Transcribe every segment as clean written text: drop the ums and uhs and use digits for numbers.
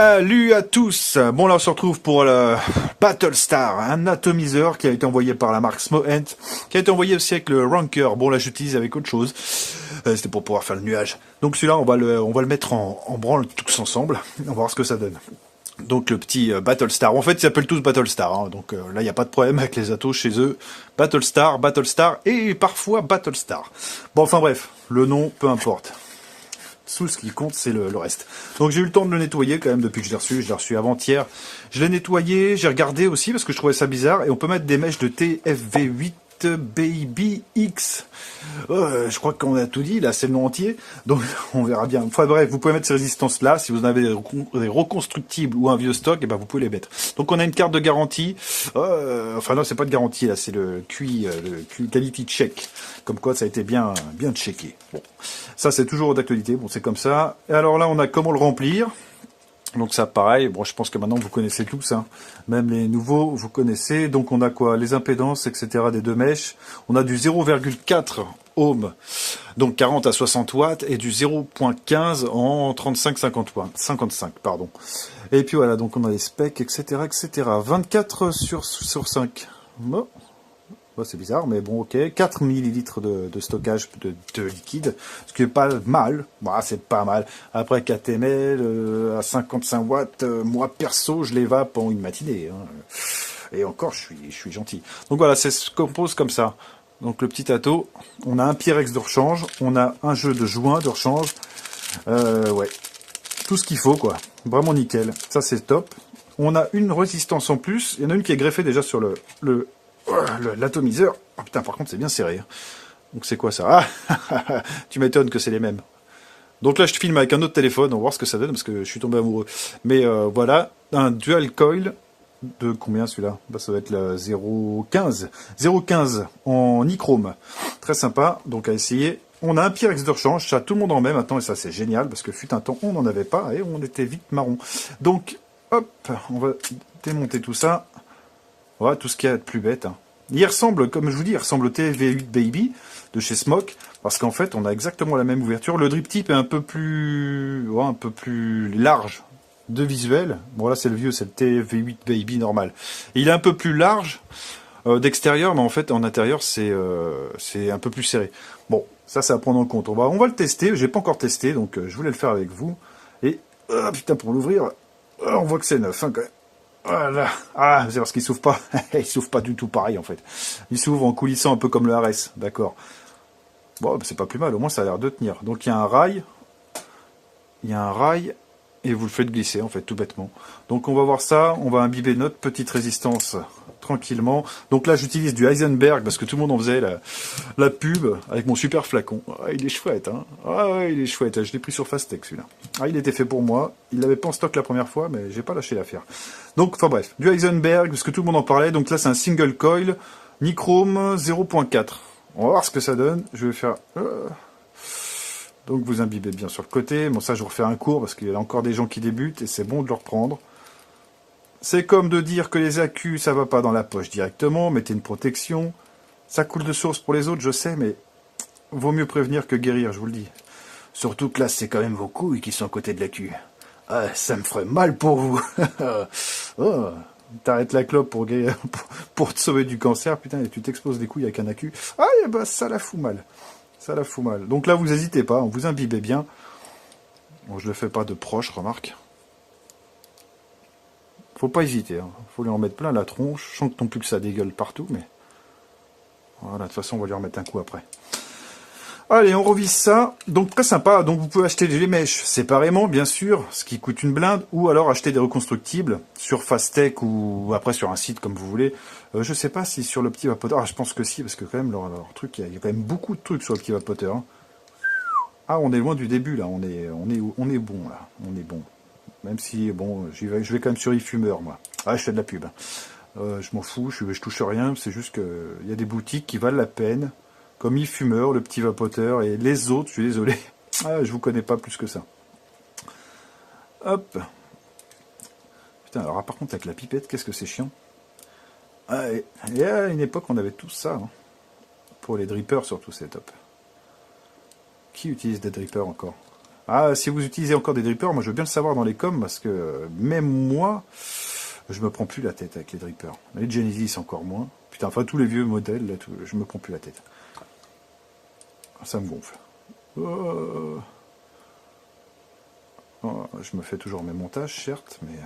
Salut à tous. Bon là on se retrouve pour le Battlestar, un atomiseur qui a été envoyé par la marque Smoent, qui a été envoyé aussi avec le Ranker. Bon là j'utilise avec autre chose, c'était pour pouvoir faire le nuage. Donc celui-là on va le mettre en branle tous ensemble, on va voir ce que ça donne. Donc le petit Battlestar, en fait ils s'appellent tous Battlestar, hein. Donc là il n'y a pas de problème avec les atos chez eux. Battlestar, Battlestar et parfois Battlestar. Bon enfin bref, le nom peu importe. Tout ce qui compte, c'est le reste. Donc j'ai eu le temps de le nettoyer quand même depuis que je l'ai reçu avant-hier. Je l'ai nettoyé, j'ai regardé aussi parce que je trouvais ça bizarre. Et on peut mettre des mèches de TFV8 Baby X. Je crois qu'on a tout dit, là c'est le nom entier. Donc on verra bien. Enfin bref, vous pouvez mettre ces résistances-là. Si vous en avez des reconstructibles ou un vieux stock, et ben vous pouvez les mettre. Donc on a une carte de garantie. Enfin non, c'est pas de garantie là, c'est le QI, le Quality Check. Comme quoi ça a été bien checké. Bon. Ça, c'est toujours d'actualité. Bon, c'est comme ça. Et alors là, on a comment le remplir. Donc ça, pareil. Bon, je pense que maintenant, vous connaissez tous. Hein. Même les nouveaux, vous connaissez. Donc on a quoi? Les impédances, etc. des deux mèches. On a du 0,4 ohms, donc 40 à 60 watts. Et du 0,15 en 35-50 watts. 55, pardon. Et puis voilà, donc on a les specs, etc. etc. 24 sur 5. Bon. Bon, c'est bizarre, mais bon, ok. 4 millilitres de stockage de liquide, ce qui est pas mal. Bon, c'est pas mal. Après 4 ml à 55 watts, moi perso, je l'évape en une matinée. Hein. Et encore, je suis gentil. Donc voilà, c'est ce qu'on compose comme ça. Donc le petit ato, on a un Pyrex de rechange, on a un jeu de joint de rechange. Ouais, tout ce qu'il faut, quoi. Vraiment nickel. Ça, c'est top. On a une résistance en plus. Il y en a une qui est greffée déjà sur l'atomiseur. Oh putain, par contre, c'est bien serré. Donc c'est quoi ça? Ah, tu m'étonnes que c'est les mêmes. Donc là, je te filme avec un autre téléphone. On va voir ce que ça donne parce que je suis tombé amoureux. Mais voilà, un dual coil de combien celui-là? Bah, ça va être la 0,15. 0,15 en nichrome. Très sympa. Donc à essayer. On a un Pyrex de rechange. Ça, tout le monde en met maintenant. Et ça, c'est génial parce que fut un temps, on n'en avait pas et on était vite marron. Donc, hop, on va démonter tout ça. Voilà, tout ce qu'il y a de plus bête. Hein. Il ressemble, comme je vous dis, il ressemble au TV8 Baby de chez Smoke, parce qu'en fait, on a exactement la même ouverture. Le drip tip est un peu plus large de visuel. Bon, là, c'est le vieux, c'est le TV8 Baby normal. Et il est un peu plus large d'extérieur, mais en fait, en intérieur, c'est un peu plus serré. Bon, ça, c'est à prendre en compte. On va le tester. J'ai pas encore testé, donc je voulais le faire avec vous. Et, putain, pour l'ouvrir, on voit que c'est neuf, hein, quand même. Voilà. Ah, c'est parce qu'il s'ouvre pas. Il s'ouvre pas du tout pareil en fait. Il s'ouvre en coulissant un peu comme le RS, d'accord. Bon, c'est pas plus mal, au moins ça a l'air de tenir. Donc il y a un rail. Il y a un rail. Et vous le faites glisser en fait, tout bêtement. Donc on va voir ça, on va imbiber notre petite résistance tranquillement. Donc là j'utilise du Heisenberg parce que tout le monde en faisait la pub avec mon super flacon. Ah, il est chouette, hein. Ah ouais, il est chouette. Je l'ai pris sur Fastech celui-là. Ah, il était fait pour moi. Il l'avait pas en stock la première fois, mais j'ai pas lâché l'affaire. Donc, enfin bref, du Heisenberg parce que tout le monde en parlait. Donc là c'est un single coil, nichrome 0,4. On va voir ce que ça donne. Je vais faire. Donc vous imbibez bien sur le côté. Bon, ça je vous refais un cours parce qu'il y a encore des gens qui débutent et c'est bon de le reprendre. C'est comme de dire que les accus, ça va pas dans la poche directement. Mettez une protection. Ça coule de source pour les autres, je sais, mais vaut mieux prévenir que guérir, je vous le dis. Surtout que là, c'est quand même vos couilles qui sont à côté de l'accu. Ah, ça me ferait mal pour vous. Oh, t'arrêtes la clope pour te sauver du cancer, putain, et tu t'exposes des couilles avec un accu. Ah, bah ça la fout mal. Ça la fout mal. Donc là, vous n'hésitez pas, vous imbibez bien. Bon, je le fais pas de proche, remarque. Faut pas hésiter, hein. Faut lui en mettre plein la tronche. Je sens que non plus que ça dégueule partout, mais... Voilà, de toute façon, on va lui remettre un coup après. Allez, on revise ça. Donc, très sympa. Donc, vous pouvez acheter les mèches séparément, bien sûr, ce qui coûte une blinde, ou alors acheter des reconstructibles sur Fastech ou après sur un site comme vous voulez. Je sais pas si sur le petit vapoteur... Ah, je pense que si, parce que quand même, leur truc, il y a quand même beaucoup de trucs sur le petit vapoteur. Hein. Ah, on est loin du début, là. On est bon, là. On est bon. Même si, bon, je vais quand même sur eFumeur, moi. Ah, je fais de la pub. Je m'en fous, je touche rien. C'est juste que il y a des boutiques qui valent la peine. Comme eFumeur, le petit vapoteur, et les autres, je suis désolé. Ah, je vous connais pas plus que ça. Hop. Putain, alors par contre, avec la pipette, qu'est-ce que c'est chiant. Ah, et à une époque, on avait tout ça. Hein. Pour les drippers, surtout, c'est top. Qui utilise des drippers encore? Ah, si vous utilisez encore des drippers, moi je veux bien le savoir dans les coms, parce que même moi, je me prends plus la tête avec les drippers. Les Genesis encore moins. Putain, enfin tous les vieux modèles, là, je me prends plus la tête. Ça me gonfle. Oh, je me fais toujours mes montages, certes, mais...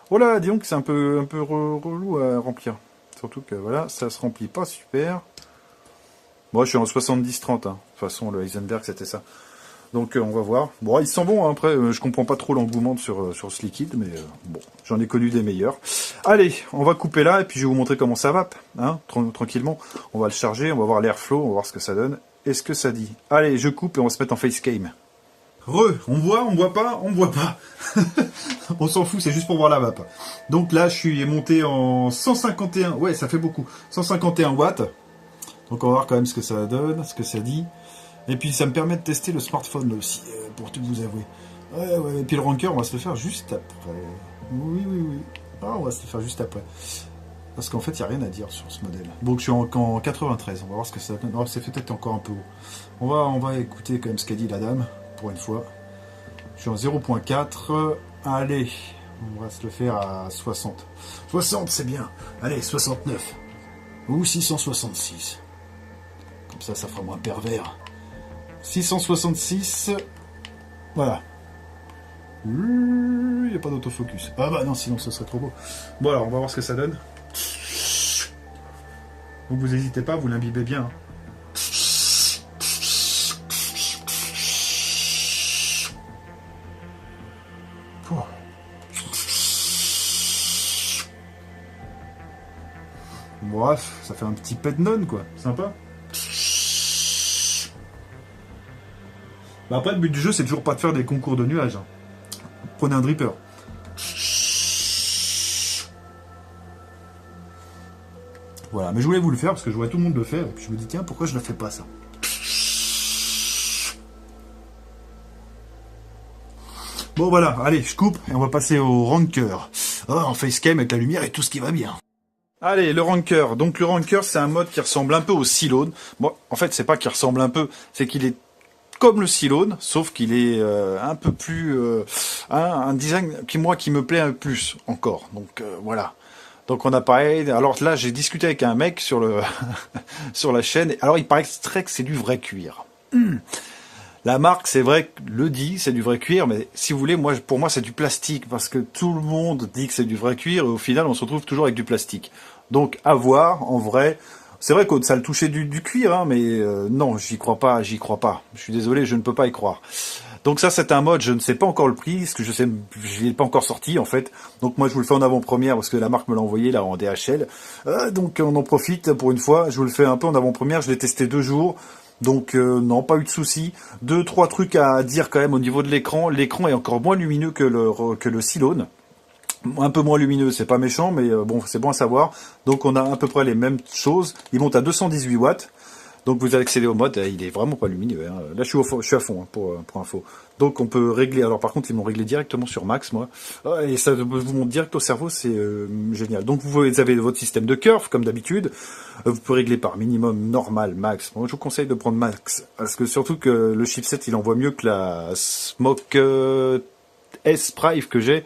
Oh là, dis donc, c'est un peu relou à remplir. Surtout que, voilà, ça se remplit pas super. Moi, je suis en 70-30, hein. De toute façon, le Heisenberg, c'était ça. Donc, on va voir. Bon, il sent bon, hein. Après, je comprends pas trop l'engouement sur ce liquide, mais bon, j'en ai connu des meilleurs. Allez, on va couper là, et puis je vais vous montrer comment ça va, hein, tranquillement. On va le charger, on va voir l'airflow, on va voir ce que ça donne. Et ce que ça dit. Allez, je coupe et on va se mettre en facecam. On voit pas, on voit pas. On s'en fout, c'est juste pour voir la vape. Donc là, je suis monté en 151, ouais, ça fait beaucoup. 151 watts. Donc on va voir quand même ce que ça donne, ce que ça dit. Et puis ça me permet de tester le smartphone là aussi, pour tout vous avouer. Ouais, et puis le ranker, on va se le faire juste après. Oui. Ah, on va se le faire juste après. Parce qu'en fait, il n'y a rien à dire sur ce modèle. Donc je suis en 93, on va voir ce que ça donne. Oh, c'est peut-être encore un peu haut. On va écouter quand même ce qu'a dit la dame, pour une fois. Je suis en 0.4. Allez, on va se le faire à 60. 60, c'est bien. Allez, 69. Ou 666. Comme ça fera moins pervers. 666. Voilà. Il n'y a pas d'autofocus. Ah bah non, sinon ce serait trop beau. Bon alors, on va voir ce que ça donne. Donc vous n'hésitez pas, vous l'imbibez bien. Hein. Bref, ça fait un petit pet non quoi, sympa. Bah après le but du jeu c'est toujours pas de faire des concours de nuages. Hein. Prenez un dripper. Voilà, mais je voulais vous le faire parce que je vois tout le monde le faire et puis je me dis tiens pourquoi je ne fais pas ça. Bon voilà, allez, je coupe et on va passer au ranker. Oh, en facecam avec la lumière et tout ce qui va bien. Allez, le ranker. Donc le ranker, c'est un mode qui ressemble un peu au Cylone. Bon, en fait, c'est pas qu'il ressemble un peu, c'est qu'il est comme le Cylone, sauf qu'il est un peu plus... un design qui me plaît un peu plus encore. Donc voilà. Donc on a pareil. Alors là, j'ai discuté avec un mec sur le sur la chaîne. Alors il paraît que c'est du vrai cuir. La marque, c'est vrai, le dit, c'est du vrai cuir, mais si vous voulez, pour moi, c'est du plastique, parce que tout le monde dit que c'est du vrai cuir, et au final, on se retrouve toujours avec du plastique. Donc, à voir, en vrai. C'est vrai que ça le touchait du cuir, hein, mais non, j'y crois pas. Je suis désolé, je ne peux pas y croire. Donc ça, c'est un mode, je ne sais pas encore le prix, parce que je l'ai pas encore sorti, en fait. Donc moi, je vous le fais en avant-première, parce que la marque me l'a envoyé, là, en DHL. Donc on en profite, pour une fois, je vous le fais un peu en avant-première, je l'ai testé 2 jours. Donc non, pas eu de soucis. 2-3 trucs à dire quand même au niveau de l'écran. L'écran est encore moins lumineux que le Cylone. Un peu moins lumineux, c'est pas méchant, mais bon, c'est bon à savoir. Donc on a à peu près les mêmes choses. Il monte à 218 watts. Donc vous accédez au mode, il est vraiment pas lumineux. Hein. Là je suis à fond hein, pour info. Donc on peut régler, alors par contre ils m'ont réglé directement sur max moi, et ça vous monte direct au cerveau, c'est génial. Donc vous avez votre système de curve comme d'habitude, vous pouvez régler par minimum, normal, max. Moi je vous conseille de prendre max, parce que surtout que le chipset il envoie mieux que la Smoke S-Prive que j'ai,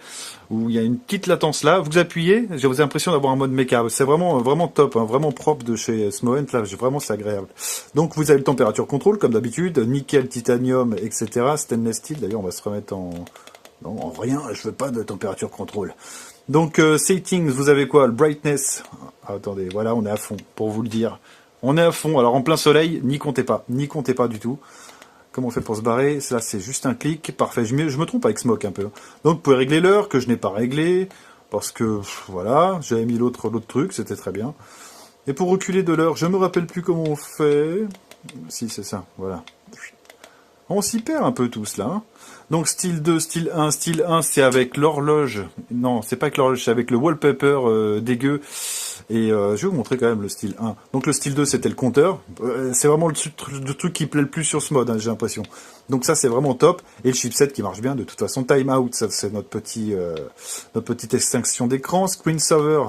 où il y a une petite latence là, vous appuyez, j'ai l'impression d'avoir un mode méca, c'est vraiment top, hein, vraiment propre de chez Smoent, là, vraiment c'est agréable. Donc vous avez le température contrôle, comme d'habitude, nickel, titanium, etc., stainless steel, d'ailleurs on va se remettre en... Non, en rien, je veux pas de température contrôle. Donc settings, vous avez quoi? Le brightness, attendez, voilà, on est à fond, pour vous le dire. On est à fond, alors en plein soleil, n'y comptez pas du tout. Comment on fait pour se barrer? Là, c'est juste un clic. Parfait. Je me trompe avec Smoke un peu. Donc, vous pouvez régler l'heure que je n'ai pas réglé. Parce que, voilà, j'avais mis l'autre truc. C'était très bien. Et pour reculer de l'heure, je me rappelle plus comment on fait. Si, c'est ça. Voilà. On s'y perd un peu tous, là. Hein. Donc style 2, style 1, style 1, c'est avec l'horloge. Non, c'est pas avec l'horloge, c'est avec le wallpaper dégueu. Et je vais vous montrer quand même le style 1. Donc le style 2, c'était le compteur. C'est vraiment le truc qui plaît le plus sur ce mode, hein, j'ai l'impression. Donc ça, c'est vraiment top. Et le chipset qui marche bien. De toute façon, timeout, ça c'est notre petite extinction d'écran. Screensaver,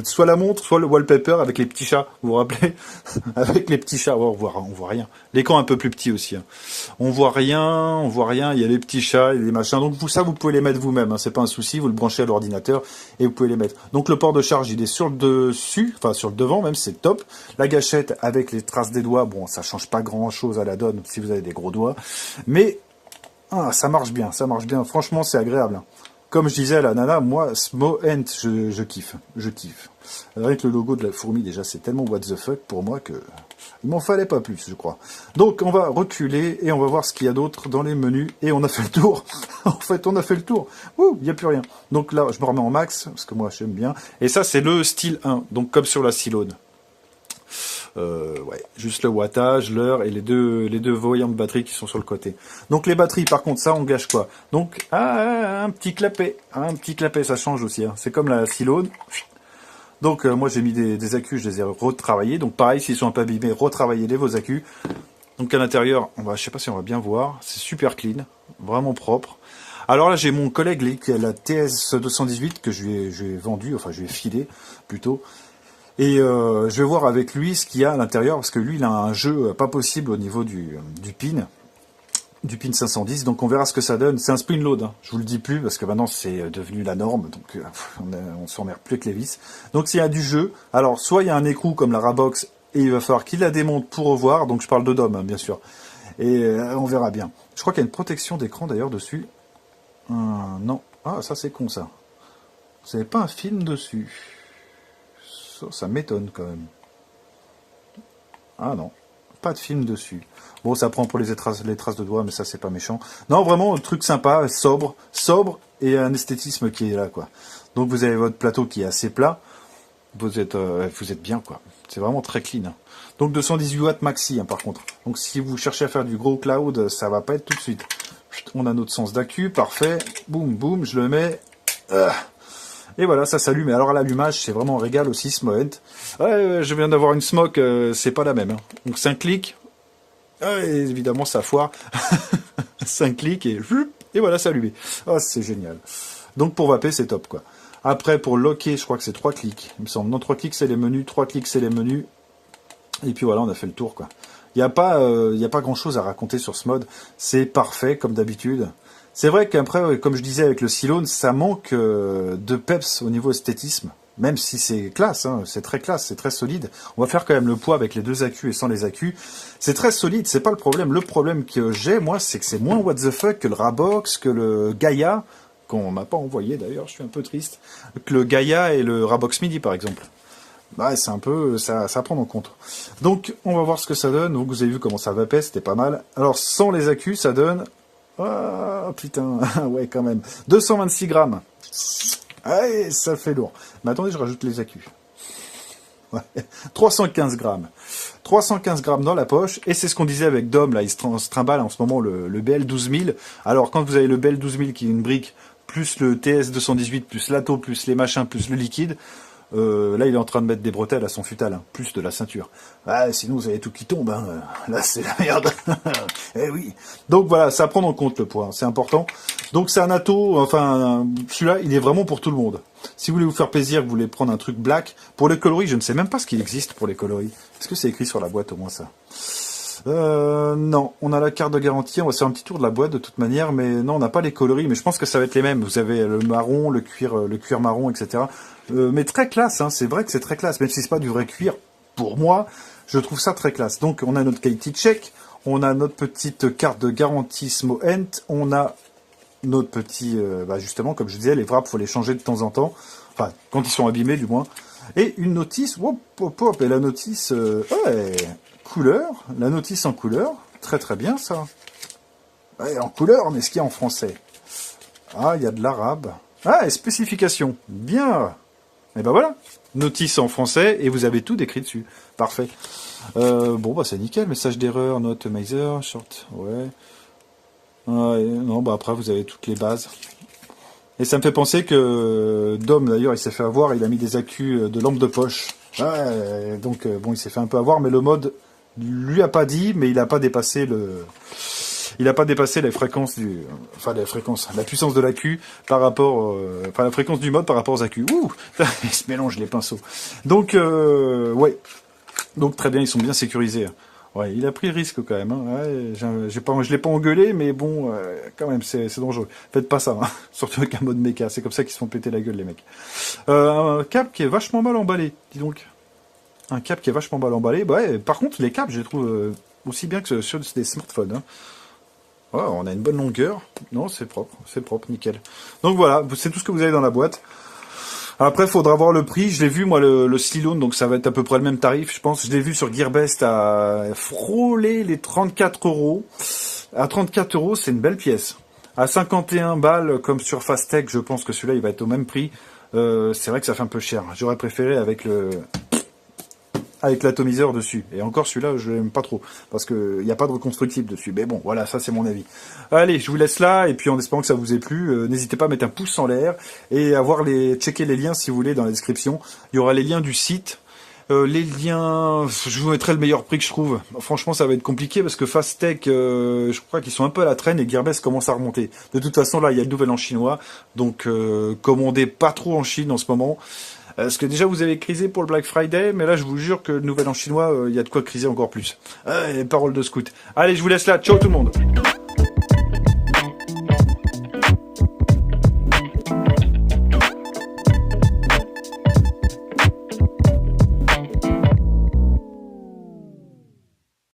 soit la montre, soit le wallpaper avec les petits chats. Vous vous rappelez? Avec les petits chats, on voit rien. L'écran un peu plus petit aussi. Hein. On voit rien. Il y a les petits chats, et les machins. Donc vous pouvez les mettre vous-même. Hein. C'est pas un souci. Vous le branchez à l'ordinateur et vous pouvez les mettre. Donc le port de charge, il est sur le dessus, enfin sur le devant même, c'est top. La gâchette avec les traces des doigts, bon, ça change pas grand-chose à la donne si vous avez des gros doigts, mais ça marche bien, ça marche bien. Franchement, c'est agréable. Comme je disais à la nana, moi, Smoent, je kiffe, je kiffe. Avec le logo de la fourmi, déjà, c'est tellement what the fuck pour moi que il m'en fallait pas plus, je crois. Donc, on va reculer et on va voir ce qu'il y a d'autre dans les menus. Et on a fait le tour. En fait, on a fait le tour. Ouh, il n'y a plus rien. Donc là, je me remets en max, parce que moi, j'aime bien. Et ça, c'est le style 1. Donc, comme sur la Silone. Ouais, juste le wattage, l'heure et les deux voyants de batterie qui sont sur le côté. Donc les batteries, par contre, ça engage quoi? Donc un petit clapet, ça change aussi. Hein. C'est comme la Silone. Donc moi j'ai mis des accus, je les ai retravaillés. Donc pareil, s'ils sont un peu abîmés, retravaillez-les vos accus. Donc à l'intérieur, je sais pas si on va bien voir, c'est super clean, vraiment propre. Alors là j'ai mon collègue qui a la TS 218 que je lui ai vendu, enfin je lui ai filé plutôt. Et je vais voir avec lui ce qu'il y a à l'intérieur, parce que lui il a un jeu pas possible au niveau du pin 510, donc on verra ce que ça donne. C'est un spring load, hein. Je vous le dis plus, parce que maintenant c'est devenu la norme, donc on s'emmerde plus avec les vis. Donc s'il y a du jeu, alors soit il y a un écrou comme la Rabox, et il va falloir qu'il la démonte pour revoir, donc je parle de DOM, hein, bien sûr. Et on verra bien. Je crois qu'il y a une protection d'écran d'ailleurs dessus. Non, ça c'est con ça. Vous n'avez pas un film dessus. Ça m'étonne quand même. Ah non, pas de film dessus. Bon, ça prend pour les traces de doigts, mais ça c'est pas méchant. Non, vraiment un truc sympa, sobre et un esthétisme qui est là, quoi. Donc vous avez votre plateau qui est assez plat. Vous êtes bien, quoi. C'est vraiment très clean. Hein. Donc 218 watts maxi, hein, par contre. Donc si vous cherchez à faire du gros cloud, ça va pas être tout de suite. On a notre sens d'accu, parfait. Boum, boum, je le mets. Et voilà, ça s'allume. Et alors à l'allumage, c'est vraiment un régal aussi, Smoent. Ouais, je viens d'avoir une Smoke, c'est pas la même. Hein. Donc 5 clics. Et évidemment, ça foire. 5 clics et voilà, c'est allumé. Oh, c'est génial. Donc pour vaper, c'est top, quoi. Après, pour locker, je crois que c'est 3 clics. Il me semble. Non, 3 clics, c'est les menus. 3 clics, c'est les menus. Et puis voilà, on a fait le tour, quoi. Il n'y a pas grand-chose à raconter sur ce mode. C'est parfait, comme d'habitude. C'est vrai qu'après, comme je disais avec le Silone, ça manque de peps au niveau esthétisme. Même si c'est classe, hein, c'est très classe, c'est très solide. On va faire quand même le poids avec les deux accus et sans les accus. C'est très solide, c'est pas le problème. Le problème que j'ai, moi, c'est que c'est moins what the fuck que le Rabox, que le Gaia, qu'on m'a pas envoyé d'ailleurs, je suis un peu triste, que le Gaia et le Rabox Midi, par exemple. Bah, c'est un peu ça à prendre en compte. Donc, on va voir ce que ça donne. Donc, vous avez vu comment ça vapait, c'était pas mal. Alors, sans les accus, ça donne... Ah, putain, ouais, quand même. 226 grammes. Allez, ça fait lourd. Mais attendez, je rajoute les accus. Ouais. 315 grammes. 315 grammes dans la poche. Et c'est ce qu'on disait avec Dom, là, il se trimballe en ce moment le BL 12000. Alors, quand vous avez le BL 12000 qui est une brique, plus le TS 218, plus l'ATO, plus les machins, plus le liquide... là, il est en train de mettre des bretelles à son futal, hein, plus de la ceinture. Ah, sinon, vous avez tout qui tombe. Hein. Là, c'est la merde. Eh oui. Donc voilà, ça à prendre en compte le poids, hein, c'est important. Donc c'est un ato, enfin, celui-là, il est vraiment pour tout le monde. Si vous voulez vous faire plaisir, vous voulez prendre un truc black. Pour les coloris, je ne sais même pas ce qu'il existe pour les coloris. Est-ce que c'est écrit sur la boîte au moins ça? Non, on a la carte de garantie, on va faire un petit tour de la boîte de toute manière, mais non, on n'a pas les coloris, mais je pense que ça va être les mêmes. Vous avez le marron, le cuir marron, etc. Mais très classe, hein, c'est vrai que c'est très classe, même si c'est pas du vrai cuir, pour moi, je trouve ça très classe. Donc on a notre quality check, on a notre petite carte de garantie Smoent, on a notre petit, justement, comme je disais, les wraps, faut les changer de temps en temps, enfin, quand ils sont abîmés du moins, et une notice, et la notice, ouais, couleur, la notice en couleur, très très bien ça. Ouais, en couleur, mais ce qu'il y a en français? Ah, il y a de l'arabe. Ah, et spécification, bien. Et ben voilà, notice en français, et vous avez tout décrit dessus. Parfait. Bon, bah c'est nickel, message d'erreur, note Miser, short, ouais. Ouais, non, bah après vous avez toutes les bases. Et ça me fait penser que Dom d'ailleurs il s'est fait avoir, il a mis des accus de lampe de poche. Ouais, donc bon il s'est fait un peu avoir, mais le mode lui a pas dit, mais il a pas dépassé il a pas dépassé les fréquences enfin les fréquences, la puissance de l'accu par rapport, enfin la fréquence du mode par rapport aux accus. Ouh, il se mélange les pinceaux. Donc ouais, donc très bien, ils sont bien sécurisés. Ouais, il a pris le risque quand même. Hein. Ouais, je l'ai pas engueulé, mais bon, quand même, c'est dangereux. Faites pas ça, hein. Surtout avec un mode méca. C'est comme ça qu'ils se font péter la gueule, les mecs. Un câble qui est vachement mal emballé, dis donc. Un câble qui est vachement mal emballé. Bah ouais, par contre, les câbles, je les trouve aussi bien que sur des smartphones. Hein. Ouais, on a une bonne longueur. Non, c'est propre, nickel. Donc voilà, c'est tout ce que vous avez dans la boîte. Après, il faudra voir le prix. Je l'ai vu, moi, le Styloon, donc ça va être à peu près le même tarif, je pense. Je l'ai vu sur Gearbest à frôler les 34 euros. À 34 euros, c'est une belle pièce. À 51 balles, comme sur Fastech, je pense que celui-là, il va être au même prix. C'est vrai que ça fait un peu cher. J'aurais préféré avec l'atomiseur dessus. Et encore celui-là, je l'aime pas trop, parce que il n'y a pas de reconstructible dessus. Mais bon, voilà, ça c'est mon avis. Allez, je vous laisse là, et puis en espérant que ça vous ait plu, n'hésitez pas à mettre un pouce en l'air, et à checker les liens si vous voulez dans la description. Il y aura les liens du site. Les liens, je vous mettrai le meilleur prix que je trouve. Franchement, ça va être compliqué parce que Fastech, je crois qu'ils sont un peu à la traîne et Gearbest commence à remonter. De toute façon, là, il y a le nouvel an chinois, donc commandez pas trop en Chine en ce moment. Parce que déjà, vous avez crisé pour le Black Friday, mais là, je vous jure que le nouvel an chinois, il y a de quoi criser encore plus. Parole de scout. Allez, je vous laisse là. Ciao tout le monde.